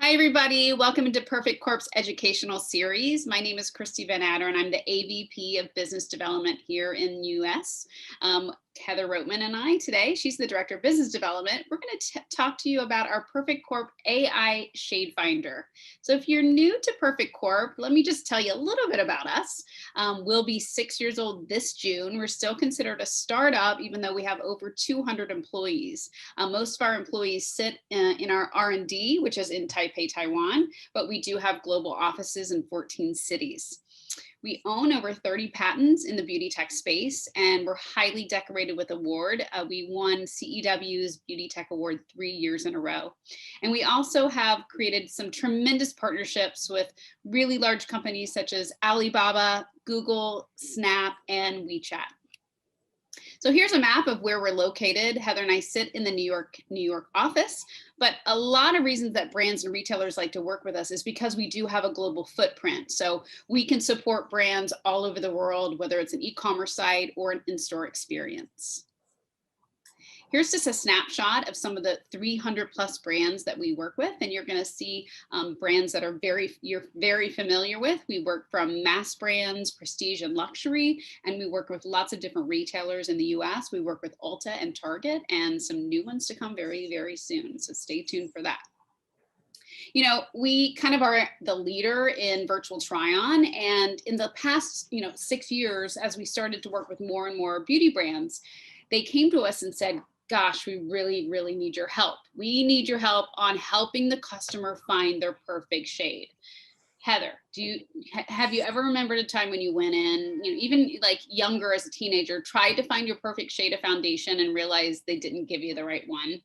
Hi, everybody. Welcome into Perfect Corp's educational series. My name is Christy Van Adder, and I'm the AVP of Business Development here in US. Heather Roatman and I today, she's the Director of Business Development. We're going to talk to you about our Perfect Corp AI ShadeFinder. So if you're new to Perfect Corp, let me just tell you a little bit about us. We'll be 6 years old this June. We're still considered a startup, even though we have over 200 employees. Most of our employees sit in our R&D, which is in Taipei, Taiwan, but we do have global offices in 14 cities. We own over 30 patents in the beauty tech space, and we're highly decorated with award. We won CEW's Beauty Tech Award 3 years in a row. And we also have created some tremendous partnerships with really large companies such as Alibaba, Google, Snap, and WeChat. So here's a map of where we're located. Heather and I sit in the New York office, but a lot of reasons that brands and retailers like to work with us is because we do have a global footprint. So we can support brands all over the world, whether it's an e-commerce site or an in-store experience. Here's just a snapshot of some of the 300 plus brands that we work with, and you're going to see brands that you're very familiar with. We work from mass brands, prestige and luxury, and we work with lots of different retailers in the US. We work with Ulta and Target, and some new ones to come very, very soon. So stay tuned for that. You know, we kind of are the leader in virtual try-on, and in the past, 6 years, as we started to work with more and more beauty brands, they came to us and said, gosh, we really, really need your help. We need your help on helping the customer find their perfect shade. Heather, have you ever remembered a time when you went in, even like younger as a teenager, tried to find your perfect shade of foundation and realized they didn't give you the right one?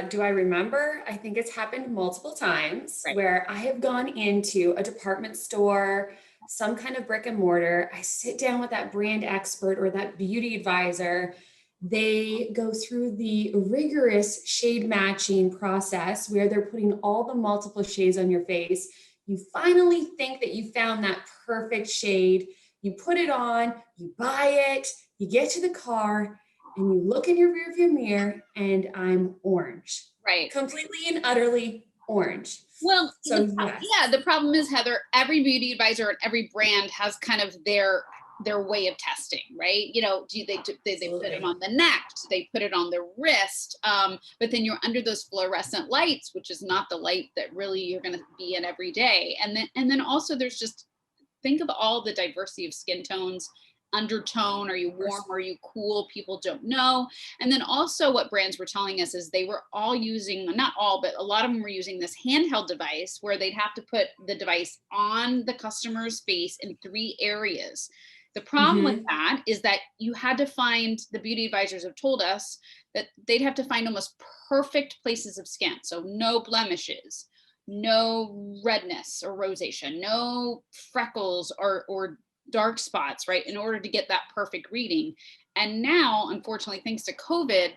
Do I remember? I think it's happened multiple times Right. where I have gone into a department store, some kind of brick and mortar. I sit down with that brand expert or that beauty advisor. They go through the rigorous shade matching process where they're putting all the multiple shades on your face. You finally think that you found that perfect shade. You put it on, you buy it, you get to the car, and you look in your rearview mirror and I'm orange. Right. Completely and utterly orange. Well, So yes. yeah, the problem is, Heather, every beauty advisor and every brand has kind of their way of testing, right? Do they put it on the neck? Do they put it on the wrist? But then you're under those fluorescent lights, which is not the light that really you're going to be in every day. And then also there's just, think of all the diversity of skin tones. Undertone, are you warm, are you cool? People don't know. And then also what brands were telling us is they were all using, not all, but a lot of them were using this handheld device where they'd have to put the device on the customer's face in 3 areas. The problem with that is that you had to find, the beauty advisors have told us that they'd have to find almost perfect places of skin. So no blemishes, no redness or rosacea, no freckles or dark spots, right, in order to get that perfect reading. And now, unfortunately, thanks to COVID,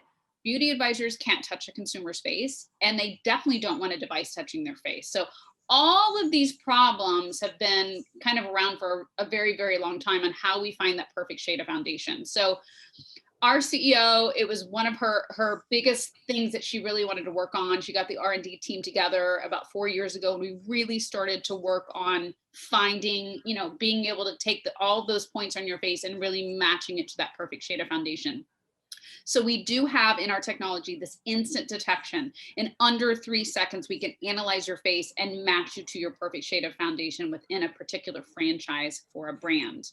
beauty advisors can't touch a consumer's face, and they definitely don't want a device touching their face. So all of these problems have been kind of around for a very, very long time on how we find that perfect shade of foundation. So our CEO, it was one of her biggest things that she really wanted to work on. She got the R&D team together about 4 years ago, and we really started to work on finding, being able to take all those points on your face and really matching it to that perfect shade of foundation. So we do have in our technology this instant detection. In under 3 seconds, we can analyze your face and match you to your perfect shade of foundation within a particular franchise for a brand.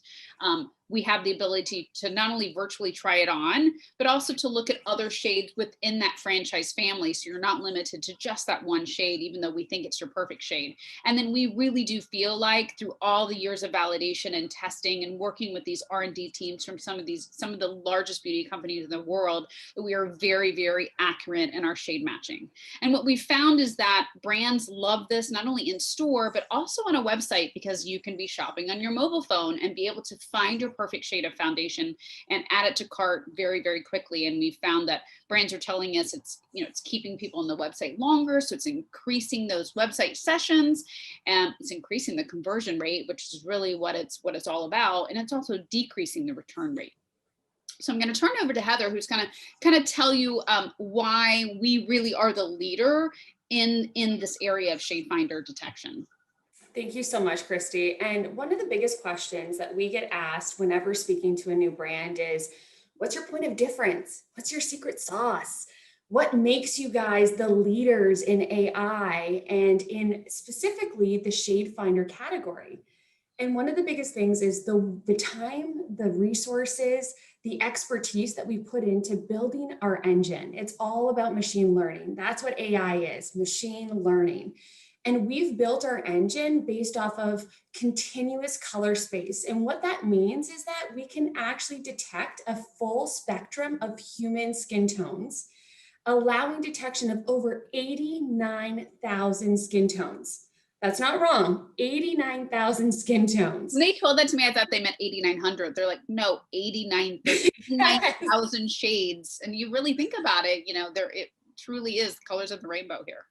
We have the ability to not only virtually try it on, but also to look at other shades within that franchise family. So you're not limited to just that one shade, even though we think it's your perfect shade. And then we really do feel like through all the years of validation and testing and working with these R&D teams from some of the largest beauty companies in the world, that we are very, very accurate in our shade matching. And what we found is that brands love this, not only in store, but also on a website, because you can be shopping on your mobile phone and be able to find your perfect shade of foundation and add it to cart very, very quickly. And we found that brands are telling us it's keeping people on the website longer. So it's increasing those website sessions, and it's increasing the conversion rate, which is really what it's all about. And it's also decreasing the return rate. So I'm going to turn over to Heather, who's going to kind of tell you why we really are the leader in this area of shade finder detection. Thank you so much, Christy. And one of the biggest questions that we get asked whenever speaking to a new brand is, what's your point of difference? What's your secret sauce? What makes you guys the leaders in AI and in specifically the shade finder category? And one of the biggest things is the time, the resources, the expertise that we put into building our engine. It's all about machine learning. That's what AI is, machine learning. And we've built our engine based off of continuous color space. And what that means is that we can actually detect a full spectrum of human skin tones, allowing detection of over 89,000 skin tones. That's not wrong, 89,000 skin tones. When they told that to me, I thought they meant 8,900. They're like, no, 89,000 shades. And you really think about it, you know, it truly is colors of the rainbow here.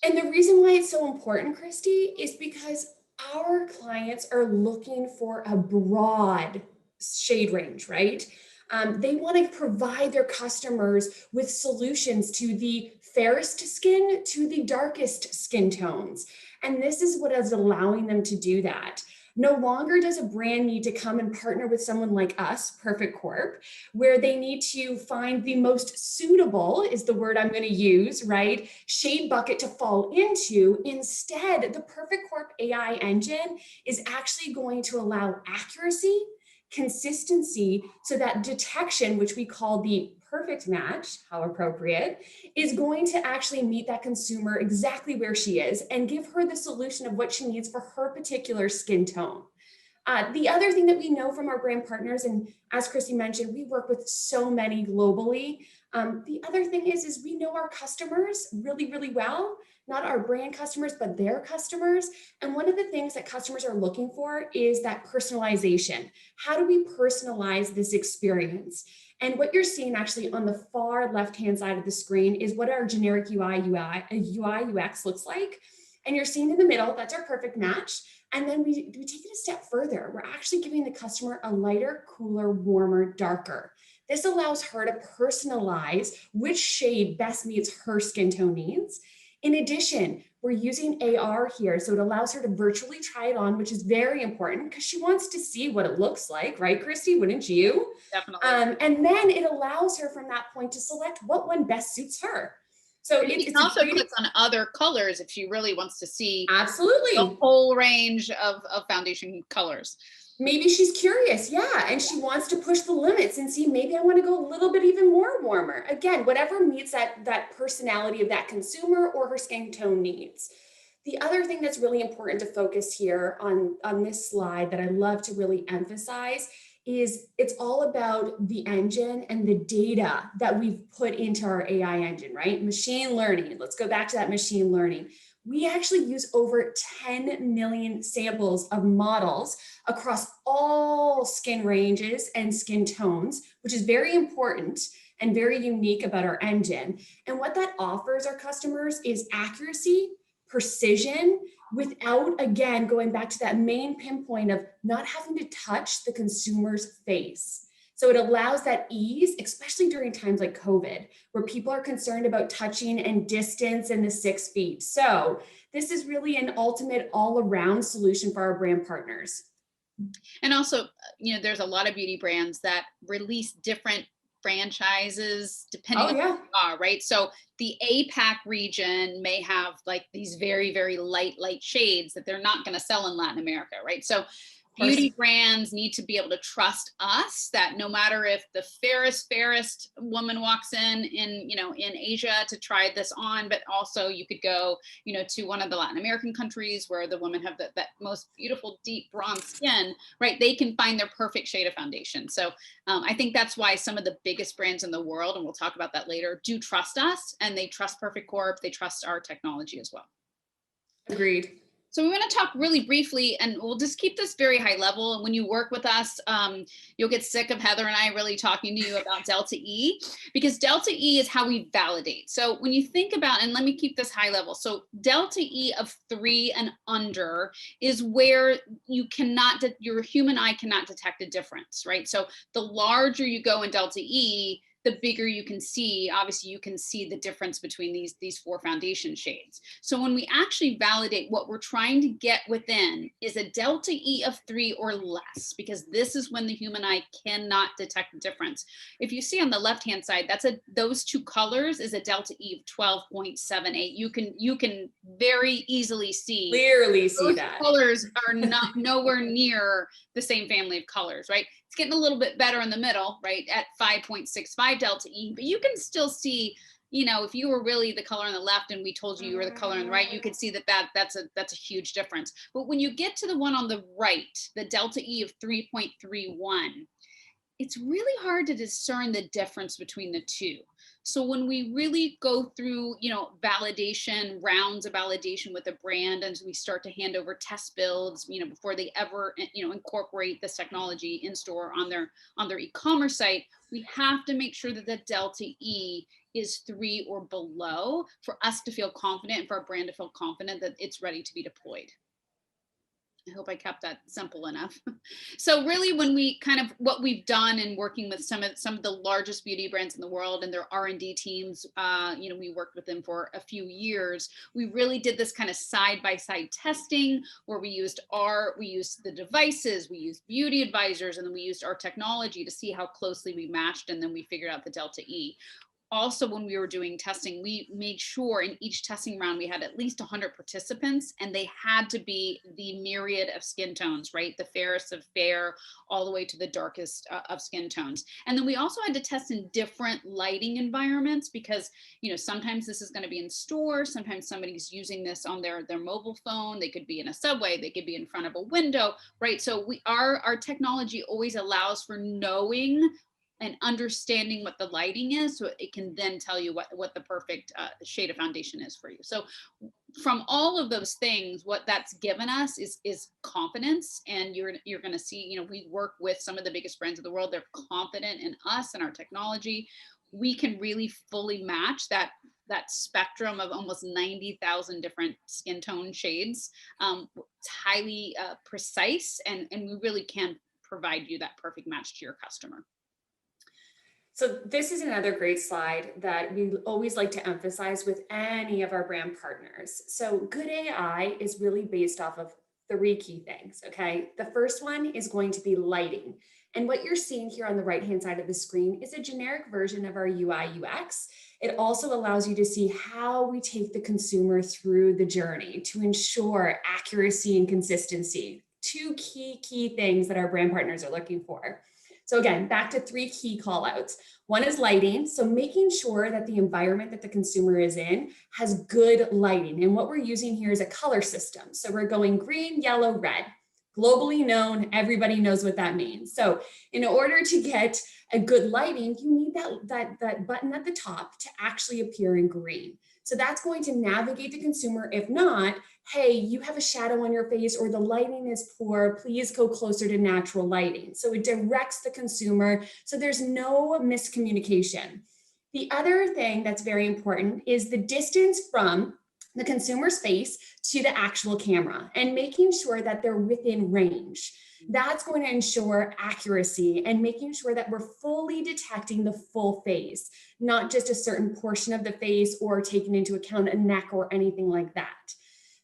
And the reason why it's so important, Christy, is because our clients are looking for a broad shade range, right? They want to provide their customers with solutions to the fairest skin to the darkest skin tones. And this is what is allowing them to do that. No longer does a brand need to come and partner with someone like us, Perfect Corp, where they need to find the most suitable, is the word I'm going to use, right, shade bucket to fall into. Instead, the Perfect Corp AI engine is actually going to allow accuracy, consistency, so that detection, which we call the perfect match, how appropriate, is going to actually meet that consumer exactly where she is and give her the solution of what she needs for her particular skin tone. The other thing that we know from our brand partners, and as Christy mentioned, we work with so many globally. The other thing is we know our customers really, really well, not our brand customers, but their customers. And one of the things that customers are looking for is that personalization. How do we personalize this experience? And what you're seeing actually on the far left-hand side of the screen is what our generic UI UX looks like. And you're seeing in the middle, that's our perfect match. And then we take it a step further. We're actually giving the customer a lighter, cooler, warmer, darker. This allows her to personalize which shade best meets her skin tone needs. In addition, we're using AR here, so it allows her to virtually try it on, which is very important because she wants to see what it looks like, right, Christy? Wouldn't you? Definitely. And then it allows her from that point to select what one best suits her. So it also clicks on other colors if she really wants to see absolutely the whole range of foundation colors. Maybe she's curious, yeah, and she wants to push the limits and see, maybe I want to go a little bit even more warmer. Again, whatever meets that personality of that consumer or her skin tone needs. The other thing that's really important to focus here on this slide that I love to really emphasize is it's all about the engine and the data that we've put into our AI engine, right? Machine learning. Let's go back to that machine learning. We actually use over 10 million samples of models across all skin ranges and skin tones, which is very important and very unique about our engine. And what that offers our customers is accuracy, precision, without, again, going back to that main pinpoint of not having to touch the consumer's face. So it allows that ease, especially during times like COVID, where people are concerned about touching and distance and the 6 feet. So this is really an ultimate all-around solution for our brand partners. And also, you know, there's a lot of beauty brands that release different franchises depending on who you are, right? So the APAC region may have like these very, very light shades that they're not going to sell in Latin America, right? So beauty brands need to be able to trust us that no matter if the fairest woman walks in Asia to try this on, but also you could go, you know, to one of the Latin American countries where the women have that most beautiful deep bronze skin, right? They can find their perfect shade of foundation. So I think that's why some of the biggest brands in the world, and we'll talk about that later, do trust us, and they trust Perfect Corp. They trust our technology as well. Agreed. So we want to talk really briefly, and we'll just keep this very high level. And when you work with us, you'll get sick of Heather and I really talking to you about Delta E, because Delta E is how we validate. So when you think about, and let me keep this high level. So Delta E of 3 and under is where you cannot, your human eye cannot detect a difference, right? So the larger you go in Delta E, the bigger you can see. Obviously, you can see the difference between these 4 foundation shades. So when we actually validate, what we're trying to get within is a delta E of 3 or less, because this is when the human eye cannot detect the difference. If you see on the left-hand side, those 2 colors is a delta E of 12.78. You can very easily see Clearly see those that. colors are not nowhere near the same family of colors, right? It's getting a little bit better in the middle, right, at 5.65 delta E, but you can still see, if you were really the color on the left and we told you were the color on the right, you could see that's a huge difference. But when you get to the one on the right, the delta E of 3.31, it's really hard to discern the difference between the two. So when we really go through, validation, rounds of validation with a brand, and we start to hand over test builds, before they ever, incorporate this technology in store on their e-commerce site, we have to make sure that the delta E is 3 or below for us to feel confident and for our brand to feel confident that it's ready to be deployed. I hope I kept that simple enough. So really, when we what we've done in working with some of the largest beauty brands in the world and their R&D teams, we worked with them for a few years. We really did this kind of side-by-side testing where we used the devices, we used beauty advisors, and then we used our technology to see how closely we matched, and then we figured out the delta E. Also, when we were doing testing, we made sure in each testing round we had at least 100 participants, and they had to be the myriad of skin tones, right? The fairest of fair all the way to the darkest of skin tones. And then we also had to test in different lighting environments because, sometimes this is going to be in store, sometimes somebody's using this on their mobile phone, they could be in a subway, they could be in front of a window, right? So our technology always allows for knowing and understanding what the lighting is, so it can then tell you what the perfect shade of foundation is for you. So from all of those things, what that's given us is confidence. And you're going to see, we work with some of the biggest brands in the world. They're confident in us and our technology. We can really fully match that spectrum of almost 90,000 different skin tone shades. It's highly precise, and we really can provide you that perfect match to your customer. So this is another great slide that we always like to emphasize with any of our brand partners. So good AI is really based off of 3 key things, okay? The first one is going to be lighting. And what you're seeing here on the right-hand side of the screen is a generic version of our UI UX. It also allows you to see how we take the consumer through the journey to ensure accuracy and consistency. 2 key things that our brand partners are looking for. So again, back to 3 key call outs. One is lighting. So making sure that the environment that the consumer is in has good lighting. And what we're using here is a color system. So we're going green, yellow, red. Globally known, everybody knows what that means. So in order to get a good lighting, you need that button at the top to actually appear in green. So that's going to navigate the consumer. If not, hey, you have a shadow on your face or the lighting is poor, please go closer to natural lighting. So it directs the consumer so there's no miscommunication. The other thing that's very important is the distance from the consumer's face to the actual camera and making sure that they're within range. That's going to ensure accuracy and making sure that we're fully detecting the full face, not just a certain portion of the face or taking into account a neck or anything like that.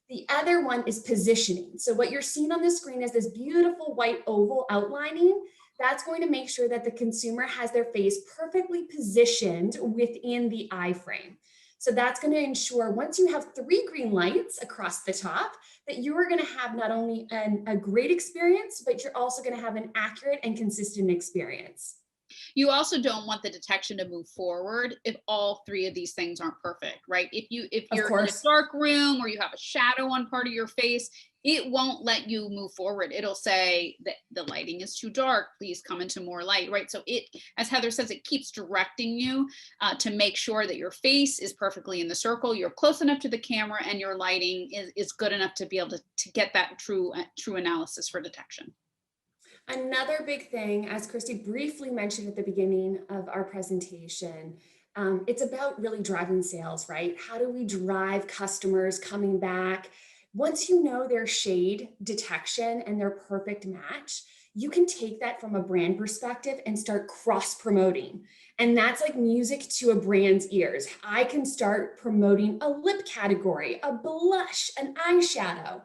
The other one is positioning. So what you're seeing on the screen is this beautiful white oval outlining. That's going to make sure that the consumer has their face perfectly positioned within the eye frame. So that's going to ensure once you have 3 green lights across the top, that you are going to have not only a great experience, but you're also going to have an accurate and consistent experience. You also don't want the detection to move forward if all 3 of these things aren't perfect, right? If you're in a dark room or you have a shadow on part of your face, it won't let you move forward. It'll say that the lighting is too dark, please come into more light, right? So it, as Heather says, it keeps directing you to make sure that your face is perfectly in the circle, you're close enough to the camera, and your lighting is good enough to be able to get that true analysis for detection. Another big thing, as Christy briefly mentioned at the beginning of our presentation, it's about really driving sales, right? How do we drive customers coming back? Once you know their shade detection and their perfect match, you can take that from a brand perspective and start cross promoting. And that's like music to a brand's ears. I can start promoting a lip category, a blush, an eyeshadow.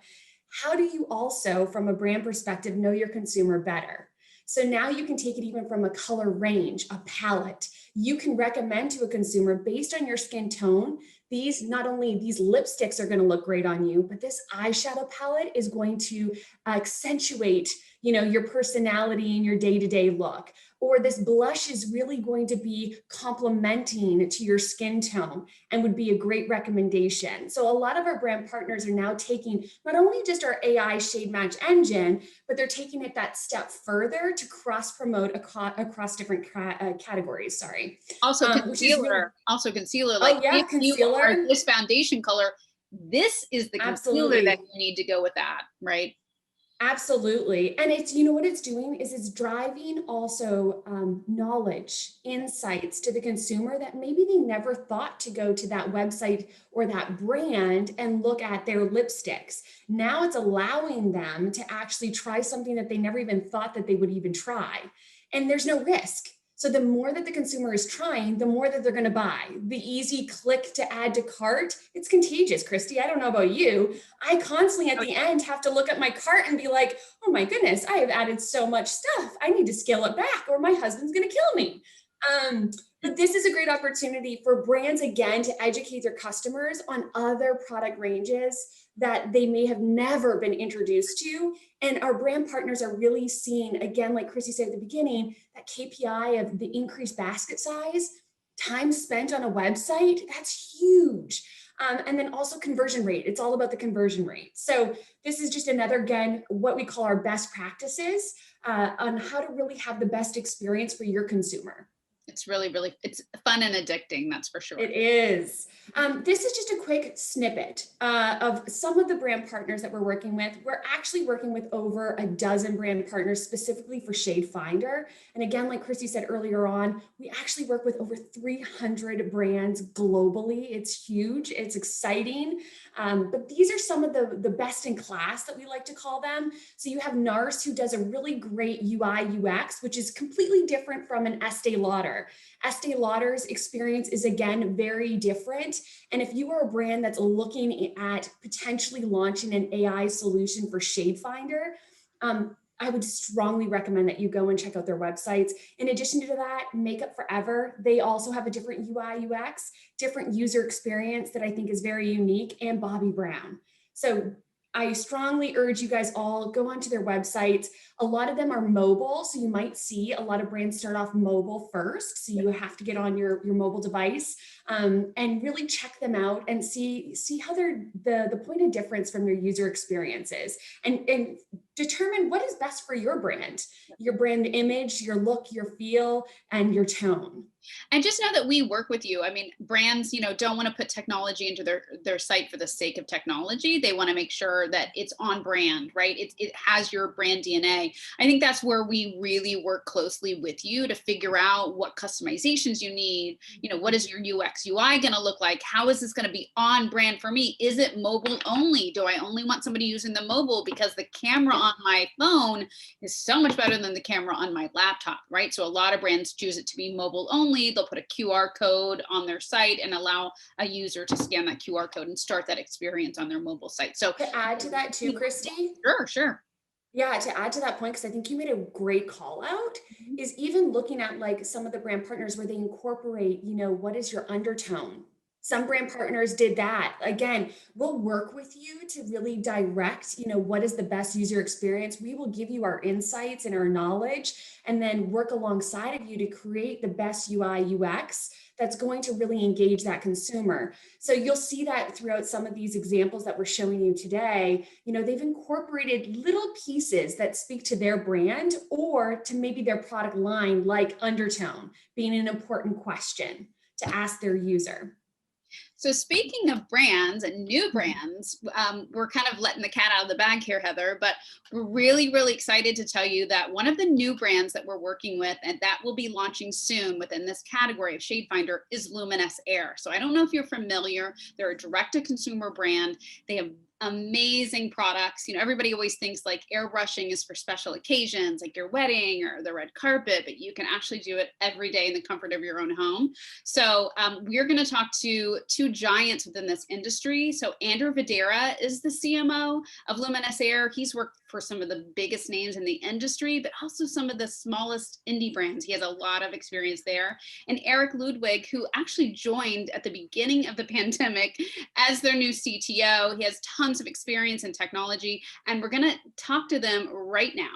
How do you also, from a brand perspective, know your consumer better? So now you can take it even from a color range, a palette. You can recommend to a consumer based on your skin tone, these, not only these lipsticks are going to look great on you, but this eyeshadow palette is going to accentuate, your personality and your day-to-day look. Or this blush is really going to be complementing to your skin tone and would be a great recommendation. So a lot of our brand partners are now taking not only just our AI shade match engine, but they're taking it that step further to cross promote across different categories. Sorry. Also Which is really, concealer, like oh yeah, if you are concealer. this foundation color, this is the concealer that Absolutely. you need to go with that, right? Absolutely. And it's, what it's doing is it's driving also knowledge, insights to the consumer that maybe they never thought to go to that website or that brand and look at their lipsticks. Now it's allowing them to actually try something that they never even thought that they would even try. And there's no risk. So the more that the consumer is trying, the more that they're going to buy. The easy click to add to cart, it's contagious, Christy. I don't know about you. I constantly at the end have to look at my cart and be like, oh my goodness, I have added so much stuff. I need to scale it back or my husband's going to kill me. But this is a great opportunity for brands, again, to educate their customers on other product ranges that they may have never been introduced to. And our brand partners are really seeing, again, like Chrissy said at the beginning, that KPI of the increased basket size, time spent on a website, that's huge. And then also conversion rate. It's all about the conversion rate. So this is just another, again, what we call our best practices on how to really have the best experience for your consumer. It's really, really, it's fun and addicting, that's for sure. It is. This is just a quick snippet of some of the brand partners that we're working with. We're actually working with over a dozen brand partners specifically for ShadeFinder. And again, like Christy said earlier on, we actually work with over 300 brands globally. It's huge. It's exciting. But these are some of the best in class that we like to call them. So you have NARS, who does a really great UI UX, which is completely different from an Estee Lauder. Estee Lauder's experience is, again, very different. And if you are a brand that's looking at potentially launching an AI solution for ShadeFinder, I would strongly recommend that you go and check out their websites. In addition to that, Makeup Forever, they also have a different UI UX, different user experience that I think is very unique, and Bobbi Brown. So I strongly urge you guys all go onto their websites. A lot of them are mobile, so you might see a lot of brands start off mobile first. So you have to get on your mobile device and really check them out and see how they're the point of difference from their user experiences, and determine what is best for your brand image, your look, your feel, and your tone. And just know that we work with you. I mean, brands, don't want to put technology into their site for the sake of technology. They want to make sure that it's on brand, right? It has your brand DNA. I think that's where we really work closely with you to figure out what customizations you need. What is your UX UI going to look like? How is this going to be on brand for me? Is it mobile only? Do I only want somebody using the mobile because the camera on my phone is so much better than the camera on my laptop, right? So a lot of brands choose it to be mobile only. They'll put a QR code on their site and allow a user to scan that QR code and start that experience on their mobile site. So to add to that too, Christy. Sure. Yeah, to add to that point, because I think you made a great call out, is even looking at like some of the brand partners where they incorporate, what is your undertone? Some brand partners did that. Again, we'll work with you to really direct, what is the best user experience. We will give you our insights and our knowledge, and then work alongside of you to create the best UI UX that's going to really engage that consumer. So you'll see that throughout some of these examples that we're showing you today. They've incorporated little pieces that speak to their brand or to maybe their product line, like undertone being an important question to ask their user. So speaking of brands and new brands, we're kind of letting the cat out of the bag here, Heather, but we're really, really excited to tell you that one of the new brands that we're working with and that will be launching soon within this category of ShadeFinder is Luminous Air. So I don't know if you're familiar. They're a direct-to-consumer brand. They have amazing products. You know, everybody always thinks like airbrushing is for special occasions, like your wedding or the red carpet, but you can actually do it every day in the comfort of your own home. So we're going to talk to two giants within this industry. So Andrew Videra is the CMO of Luminous Air. He's worked for some of the biggest names in the industry, but also some of the smallest indie brands. He has a lot of experience there. And Eric Ludwig, who actually joined at the beginning of the pandemic as their new CTO. He has tons of experience in technology, and we're going to talk to them right now.